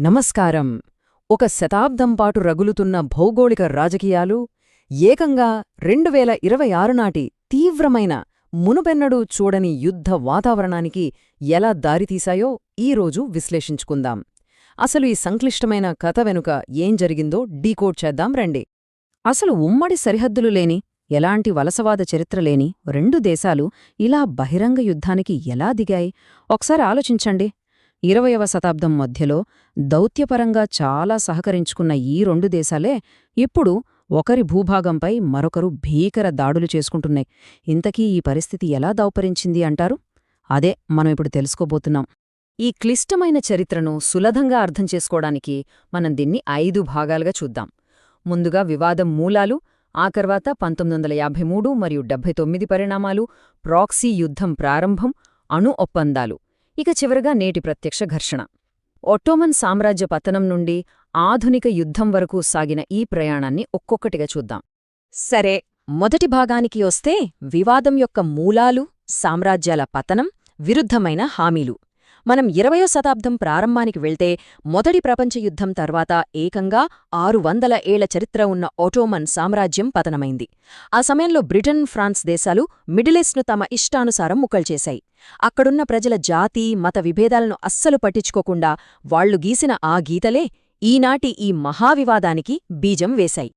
నమస్కారం. ఒక శతాబ్దం పాటు రగులుతున్న భౌగోళిక రాజకీయాలు ఏకంగా 2026 నాటి తీవ్రమైన మునుపెన్నడూ చూడని యుద్ధ వాతావరణానికి ఎలా దారితీశాయో ఈరోజు విశ్లేషించుకుందాం. అసలు ఈ సంక్లిష్టమైన కథ వెనుక ఏం జరిగిందో డీకోడ్ చేద్దాం రండి. అసలు ఉమ్మడి సరిహద్దులు లేని, ఎలాంటి వలసవాద చరిత్ర లేని రెండు దేశాలు ఇలా బహిరంగ యుద్ధానికి ఎలా దిగాయి ఒకసారి ఆలోచించండి. 20వ శతాబ్దం మధ్యలో దౌత్యపరంగా చాలా సహకరించుకున్న ఈ రెండు దేశాలే ఇప్పుడు ఒకరి భూభాగంపై మరొకరు భీకర దాడులు చేసుకుంటున్నాయి. ఇంతకీ ఈ పరిస్థితి ఎలా దాపురించింది అంటారు? అదే మనం ఇప్పుడు తెలుసుకోబోతున్నాం. ఈ క్లిష్టమైన చరిత్రను సులభంగా అర్థం చేసుకోవడానికి మనం దీన్ని 5 భాగాలుగా చూద్దాం. ముందుగా వివాదం మూలాలు, ఆ తర్వాత 1953 మరియు 79 పరిణామాలు, ప్రాక్సీ యుద్ధం ప్రారంభం, అణు ఒప్పందాలు, ఇక చివరగా నేటి ప్రత్యక్ష ఘర్షణ. ఒట్టోమన్ సామ్రాజ్య పతనం నుండి ఆధునిక యుద్ధం వరకు సాగిన ఈ ప్రయాణాన్ని ఒక్కొక్కటిగా చూద్దాం. సరే, మొదటి భాగానికి వస్తే వివాదం యొక్క మూలాలు, సామ్రాజ్యాల పతనం, విరుద్ధమైన హామీలు. మనం 20వ శతాబ్దం ప్రారంభానికి వెళ్తే మొదటి ప్రపంచ యుద్ధం తర్వాత ఏకంగా 600 ఏళ్ల చరిత్ర ఉన్న ఒట్టోమన్ సామ్రాజ్యం పతనమైంది. ఆ సమయంలో బ్రిటన్, ఫ్రాన్స్ దేశాలు మిడిలెస్ట్ను తమ ఇష్టానుసారం ముక్కల్చేశాయి. అక్కడున్న ప్రజల జాతి, మత విభేదాలను అస్సలు పట్టించుకోకుండా వాళ్లు గీసిన ఆ గీతలే ఈనాటి ఈ మహావివాదానికి బీజం వేశాయి.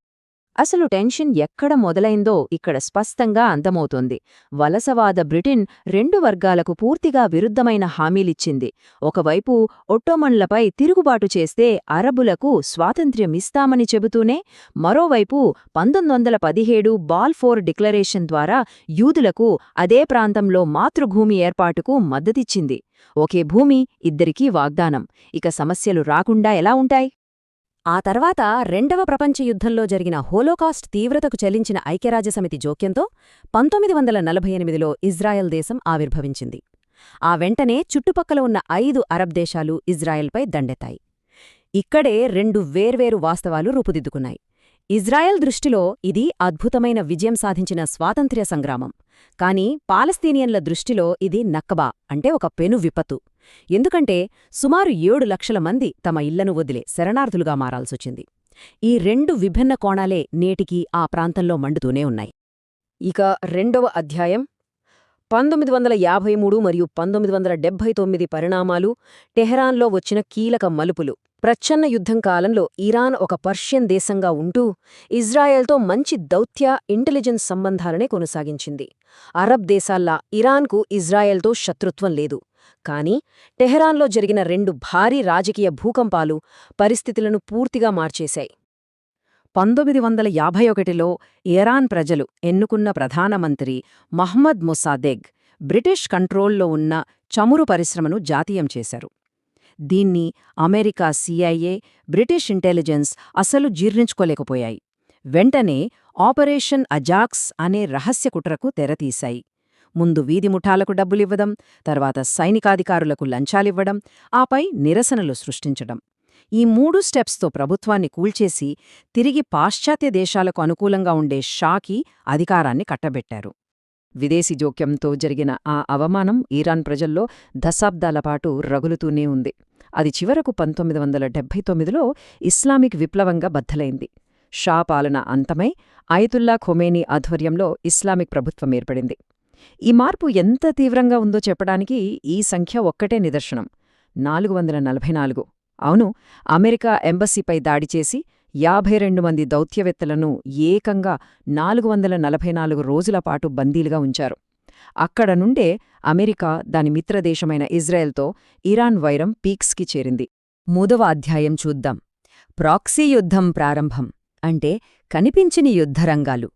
అసలు టెన్షన్ ఎక్కడ మొదలైందో ఇక్కడ స్పష్టంగా అందమవుతోంది. వలసవాద బ్రిటన్ రెండు వర్గాలకు పూర్తిగా విరుద్ధమైన హామీలిచ్చింది. ఒకవైపు ఒట్టోమన్లపై తిరుగుబాటు చేస్తే అరబులకు స్వాతంత్ర్యమిస్తామని చెబుతూనే, మరోవైపు 1917 బాల్ఫోర్ డిక్లరేషన్ ద్వారా యూదులకు అదే ప్రాంతంలో మాతృభూమి ఏర్పాటుకు మద్దతిచ్చింది. ఒకే భూమి, ఇద్దరికీ వాగ్దానం. ఇక సమస్యలు రాకుండా ఎలా ఉంటాయి? ఆ తర్వాత రెండవ ప్రపంచ యుద్ధంలో జరిగిన హోలోకాస్ట్ తీవ్రతకు చెల్లించిన ఐక్యరాజ్యసమితి జోక్యంతో 1948లో ఇజ్రాయెల్ దేశం ఆవిర్భవించింది. ఆ వెంటనే చుట్టుపక్కల ఉన్న 5 అరబ్ దేశాలు ఇజ్రాయెల్పై దండెత్తాయి. ఇక్కడే రెండు వేర్వేరు వాస్తవాలు రూపుదిద్దుకున్నాయి. ఇజ్రాయెల్ దృష్టిలో ఇది అద్భుతమైన విజయం సాధించిన స్వాతంత్ర్య సంగ్రామం. కాని పాలస్తీనియన్ల దృష్టిలో ఇది నక్బా, అంటే ఒక పెను విపత్తు. ఎందుకంటే సుమారు 7 లక్షల మంది తమ ఇళ్లను వదిలే శరణార్థులుగా మారాల్సొచ్చింది. ఈ రెండు విభిన్న కోణాలే నేటికీ ఆ ప్రాంతంలో మండుతూనే ఉన్నాయి. ఇక రెండవ అధ్యాయం 1953 మరియు 1979 పరిణామాలు, టెహరాన్లో వచ్చిన కీలక మలుపులు. ప్రచ్ఛన్న యుద్ధం కాలంలో ఇరాన్ ఒక పర్షియన్ దేశంగా ఉంటూ ఇజ్రాయెల్తో మంచి దౌత్య, ఇంటెలిజెన్స్ సంబంధాలనే కొనసాగించింది. అరబ్ దేశాల్లా ఇరాన్కు ఇజ్రాయెల్తో శత్రుత్వం లేదు. కానీ టెహరాన్లో జరిగిన రెండు భారీ రాజకీయ భూకంపాలు పరిస్థితులను పూర్తిగా మార్చేశాయి. 1951లో ఇరాన్ ప్రజలు ఎన్నుకున్న ప్రధానమంత్రి మహ్మద్ మొసాదెగ్ బ్రిటిష్ కంట్రోల్లో ఉన్న చమురు పరిశ్రమను జాతీయం చేశారు. దీన్ని అమెరికా CIA, బ్రిటిష్ ఇంటెలిజెన్స్ అసలు జీర్ణించుకోలేకపోయాయి. వెంటనే ఆపరేషన్ అజాక్స్ అనే రహస్య కుట్రకు తెరతీశాయి. ముందు వీధి ముఠాలకు డబ్బులివ్వడం, తర్వాత సైనికాధికారులకు లంచాలివ్వడం, ఆపై నిరసనలు సృష్టించడం. ఈ 3 స్టెప్స్తో ప్రభుత్వాన్ని కూల్చేసి తిరిగి పాశ్చాత్య దేశాలకు అనుకూలంగా ఉండే షాకి అధికారాన్ని కట్టబెట్టారు. విదేశీ జోక్యంతో జరిగిన ఆ అవమానం ఇరాన్ ప్రజల్లో దశాబ్దాలపాటు రగులుతూనే ఉంది. అది చివరకు 1979లో ఇస్లామిక్ విప్లవంగా బద్దలైంది. షా పాలన అంతమై అయతుల్లా ఖొమేనీ ఆధ్వర్యంలో ఇస్లామిక్ ప్రభుత్వం ఏర్పడింది. ఈ మార్పు ఎంత తీవ్రంగా ఉందో చెప్పడానికి ఈ సంఖ్య ఒక్కటే నిదర్శనం. 444. అవును, అమెరికా ఎంబసీపై దాడిచేసి 52 మంది దౌత్యవేత్తలను ఏకంగా 444 రోజులపాటు బందీలుగా ఉంచారు. అక్కడ నుండే అమెరికా దాని మిత్రదేశమైన ఇజ్రాయెల్తో ఇరాన్ వైరం పీక్స్కి చేరింది. 3వ అధ్యాయం చూద్దాం. ప్రాక్సీ యుద్ధం ప్రారంభం, అంటే కనిపించని యుద్ధరంగాలు.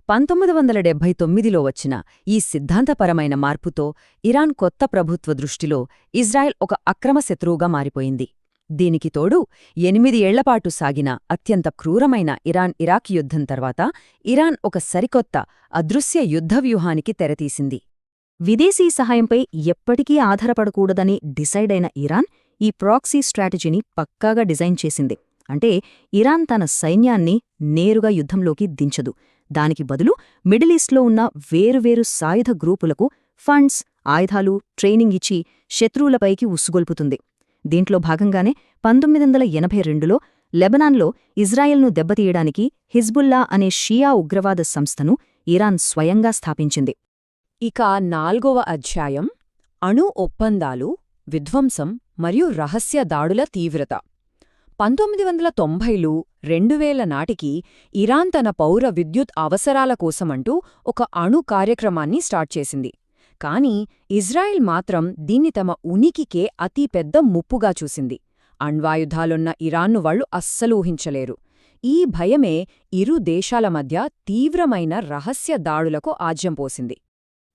1979లో వచ్చిన ఈ సిద్ధాంతపరమైన మార్పుతో ఇరాన్ కొత్త ప్రభుత్వ దృష్టిలో ఇజ్రాయెల్ ఒక అక్రమ శత్రువుగా మారిపోయింది. దీనికి తోడు 8 ఏళ్లపాటు సాగిన అత్యంత క్రూరమైన ఇరాన్-ఇరాక్ యుద్ధం తర్వాత ఇరాన్ ఒక సరికొత్త, అదృశ్య యుద్ధవ్యూహానికి తెరతీసింది. విదేశీ సహాయంపై ఎప్పటికీ ఆధారపడకూడదని డిసైడ్ అయిన ఇరాన్ ఈ ప్రాక్సీ స్ట్రాటజీని పక్కాగా డిజైన్ చేసింది. అంటే ఇరాన్ తన సైన్యాన్ని నేరుగా యుద్ధంలోకి దించదు. దానికి బదులు మిడిలీస్ట్లో ఉన్న వేరువేరు సాయుధ గ్రూపులకు ఫండ్స్, ఆయుధాలు, ట్రైనింగ్ ఇచ్చి శత్రువులపైకి ఉస్సుగొల్పుతుంది. దీంట్లో భాగంగానే 1982లో లెబనాన్లో ఇజ్రాయెల్ను దెబ్బతీయడానికి హిజ్బుల్లా అనే షియా ఉగ్రవాద సంస్థను ఇరాన్ స్వయంగా స్థాపించింది. ఇక 4వ అధ్యాయం అణు ఒప్పందాలు, విధ్వంసం మరియు రహస్య దాడుల తీవ్రత. 1990లు 2000 నాటికి ఇరాన్ తన పౌర విద్యుత్ అవసరాల కోసమంటూ ఒక అణు కార్యక్రమాన్ని స్టార్ట్ చేసింది. కానీ ఇజ్రాయెల్ మాత్రం దీన్ని తమ ఉనికికే అతిపెద్ద ముప్పుగా చూసింది. అణ్వాయుధాలున్న ఇరాన్ను వాళ్లు అస్సలు ఊహించలేరు. ఈ భయమే ఇరు దేశాల మధ్య తీవ్రమైన రహస్య దాడులకు ఆజ్యం పోసింది.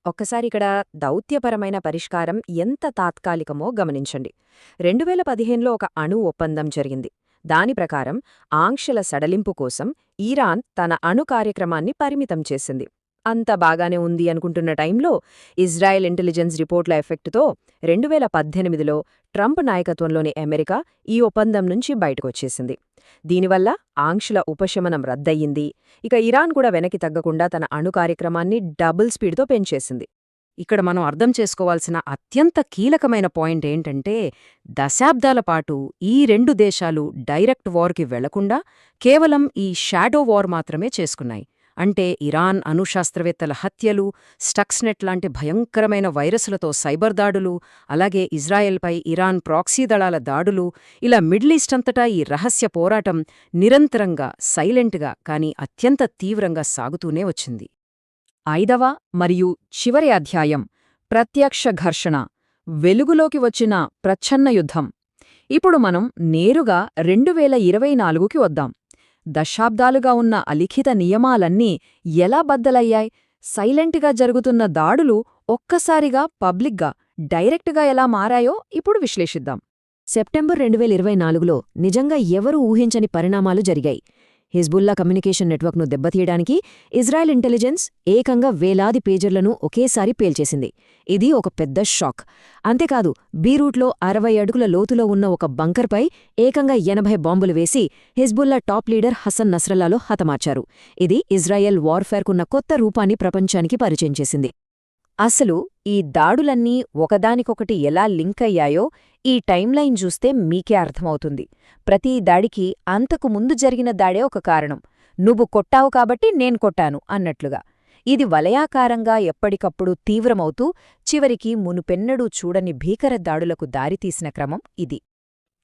ఒక్కసారిక్కడ దౌత్యపరమైన పరిష్కారం ఎంత తాత్కాలికమో గమనించండి. 2015లో ఒక అణు ఒప్పందం జరిగింది. దాని ప్రకారం ఆంక్షల సడలింపు కోసం ఇరాన్ తన అణు కార్యక్రమాన్ని పరిమితం చేసింది. అంత బాగానే ఉంది అనుకుంటున్న టైంలో ఇజ్రాయెల్ ఇంటెలిజెన్స్ రిపోర్ట్ల ఎఫెక్టుతో 2018లో ట్రంప్ నాయకత్వంలోని అమెరికా ఈ ఒప్పందం నుంచి బయటకొచ్చేసింది. దీనివల్ల ఆంక్షల ఉపశమనం రద్దయింది. ఇక ఇరాన్ కూడా వెనక్కి తగ్గకుండా తన అణు కార్యక్రమాన్ని డబుల్ స్పీడ్తో పెంచేసింది. ఇక్కడ మనం అర్థం చేసుకోవాల్సిన అత్యంత కీలకమైన పాయింట్ ఏంటంటే, దశాబ్దాల పాటు ఈ రెండు దేశాలు డైరెక్ట్ వార్కి వెళ్లకుండా కేవలం ఈ షాడో వార్ మాత్రమే చేసుకున్నాయి. అంటే ఇరాన్ అణుశాస్త్రవేత్తల హత్యలు, స్టక్స్నెట్ లాంటి భయంకరమైన వైరస్లతో సైబర్ దాడులు, అలాగే ఇజ్రాయెల్పై ఇరాన్ ప్రాక్సీ దళాల దాడులు, ఇలా మిడిల్ ఈస్ట్ అంతటా ఈ రహస్య పోరాటం నిరంతరంగా, సైలెంట్గా కానీ అత్యంత తీవ్రంగా సాగుతూనే వచ్చింది. 5వ మరియు చివరి అధ్యాయం ప్రత్యక్ష ఘర్షణ, వెలుగులోకి వచ్చిన ప్రచ్ఛన్న యుద్ధం. ఇప్పుడు మనం నేరుగా 2024కి వద్దాం. దశాబ్దాలుగా ఉన్న అలిఖిత నియమాలన్నీ ఎలా బద్దలయ్యాయి? సైలెంట్గా జరుగుతున్న దాడులు ఒక్కసారిగా పబ్లిక్గా, డైరెక్ట్గా ఎలా మారాయో ఇప్పుడు విశ్లేషిద్దాం. సెప్టెంబర్ 2024లో నిజంగా ఎవరూ ఊహించని పరిణామాలు జరిగాయి. హిజ్బుల్లా కమ్యూనికేషన్ నెట్వర్క్ను దెబ్బతీయడానికి ఇజ్రాయెల్ ఇంటెలిజెన్స్ ఏకంగా వేలాది పేజర్లను ఒకేసారి పేల్చేసింది. ఇది ఒక పెద్ద షాక్. అంతేకాదు, బీరూట్లో 60 అడుగుల లోతులో ఉన్న ఒక బంకర్పై ఏకంగా 80 బాంబులు వేసి హిజ్బుల్లా టాప్ లీడర్ హసన్ నస్రల్లాలో హతమార్చారు. ఇది ఇజ్రాయెల్ వార్ఫేర్కున్న కొత్త రూపాన్ని ప్రపంచానికి పరిచయం చేసింది. అసలు ఈ దాడులన్నీ ఒకదానికొకటి ఎలా లింక్ అయ్యాయో ఈ టైంలైన్ చూస్తే మీకే అర్థమవుతుంది. ప్రతి దాడికి అంతకు ముందు జరిగిన దాడే ఒక కారణం. నువ్వు కొట్టావు కాబట్టి నేను కొట్టాను అన్నట్లుగా. ఇది వలయాకారంగా ఎప్పటికప్పుడు తీవ్రమవుతూ చివరికి మునుపెన్నడూ చూడని భీకర దాడులకు దారితీసిన క్రమం ఇది.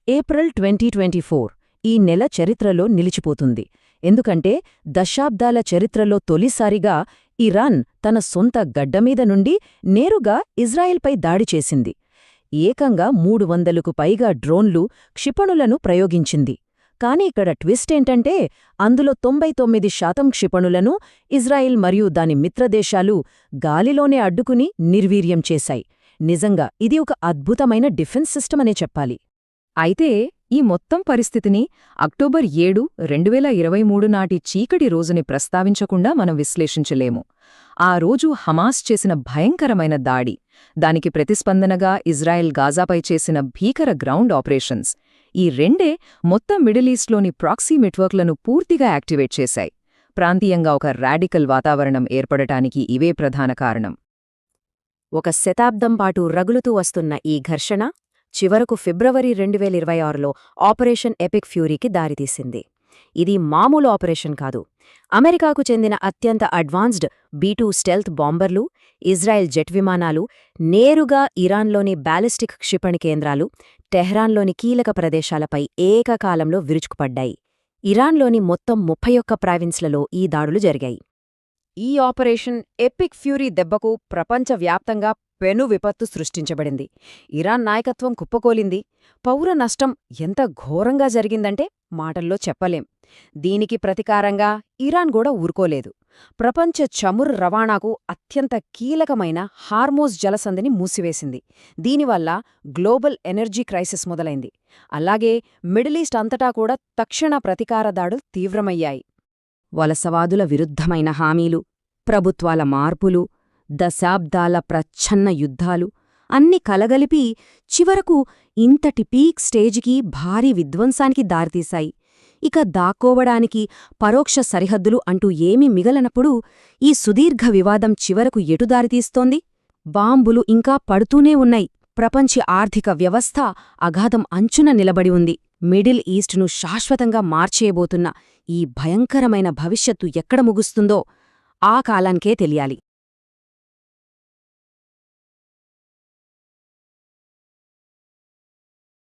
ఏప్రిల్ 2024 ఈ నెల చరిత్రలో నిలిచిపోతుంది. ఎందుకంటే దశాబ్దాల చరిత్రలో తొలిసారిగా ఇరాన్ తన సొంత గడ్డమీద నుండి నేరుగా ఇజ్రాయెల్పై దాడి చేసింది. ఏకంగా 300కు పైగా డ్రోన్లు, క్షిపణులను ప్రయోగించింది. కాని ఇక్కడ ట్విస్టేంటంటే అందులో 99% క్షిపణులను ఇజ్రాయెల్ మరియు దాని మిత్రదేశాలు గాలిలోనే అడ్డుకుని నిర్వీర్యం చేశాయి. నిజంగా ఇది ఒక అద్భుతమైన డిఫెన్స్ సిస్టమ్ అనే చెప్పాలి. అయితే ఈ మొత్తం పరిస్థితిని అక్టోబర్ 7, 2023 నాటి చీకటి రోజుని ప్రస్తావించకుండా మనం విశ్లేషించలేము. ఆ రోజు హమాస్ చేసిన భయంకరమైన దాడి, దానికి ప్రతిస్పందనగా ఇజ్రాయెల్ గాజాపై చేసిన భీకర గ్రౌండ్ ఆపరేషన్స్, ఈ రెండే మొత్తం మిడిల్ ఈస్ట్లోని ప్రాక్సీ నెట్వర్క్లను పూర్తిగా యాక్టివేట్ చేశాయి. ప్రాంతీయంగా ఒక రాడికల్ వాతావరణం ఏర్పడటానికి ఇవే ప్రధాన కారణం. ఒక శతాబ్దం పాటు రగులుతూ వస్తున్న ఈ ఘర్షణ చివరకు ఫిబ్రవరి 2026లో ఆపరేషన్ ఎపిక్ ఫ్యూరీకి దారితీసింది. ఇది మామూలు ఆపరేషన్ కాదు. అమెరికాకు చెందిన అత్యంత అడ్వాన్స్డ్ B-2 స్టెల్త్ బాంబర్లు, ఇజ్రాయెల్ జెట్ విమానాలు నేరుగా ఇరాన్లోని బ్యాలిస్టిక్ క్షిపణి కేంద్రాలు, టెహ్రాన్లోని కీలక ప్రదేశాలపై ఏకకాలంలో విరుచుకుపడ్డాయి. ఇరాన్లోని మొత్తం 31 ప్రావిన్స్లలో ఈ దాడులు జరిగాయి. ఈ ఆపరేషన్ ఎపిక్ ఫ్యూరీ దెబ్బకు ప్రపంచవ్యాప్తంగా పెను విపత్తు సృష్టించబడింది. ఇరాన్ నాయకత్వం కుప్పకోలింది. పౌర నష్టం ఎంత ఘోరంగా జరిగిందంటే మాటల్లో చెప్పలేం. దీనికి ప్రతికారంగా ఇరాన్ కూడా ఊరుకోలేదు. ప్రపంచ చమురు రవాణాకు అత్యంత కీలకమైన హార్మోజ్ జలసంధిని మూసివేసింది. దీనివల్ల గ్లోబల్ ఎనర్జీ క్రైసిస్ మొదలైంది. అలాగే మిడిల్ ఈస్ట్ అంతటా కూడా తక్షణ ప్రతీకార దాడులు తీవ్రమయ్యాయి. వలసవాదుల విరుద్ధమైన హామీలు, ప్రభుత్వాల మార్పులు, దశాబ్దాల ప్రచ్ఛన్న యుద్ధాలు అన్ని కలగలిపి చివరకు ఇంతటి పీక్ స్టేజికి భారీ విధ్వంసానికి దారితీశాయి. ఇక దాక్కోవడానికి పరోక్ష సరిహద్దులు అంటూ ఏమీ మిగలనప్పుడు ఈ సుదీర్ఘ వివాదం చివరకు ఎటు దారితీస్తోంది? బాంబులు ఇంకా పడుతూనే ఉన్నాయి. ప్రపంచ ఆర్థిక వ్యవస్థ అగాధం అంచున నిలబడి ఉంది. మిడిల్ ఈస్ట్ను శాశ్వతంగా మార్చేయబోతున్న ఈ భయంకరమైన భవిష్యత్తు ఎక్కడ ముగుస్తుందో ఆ కాలానికే తెలియాలి.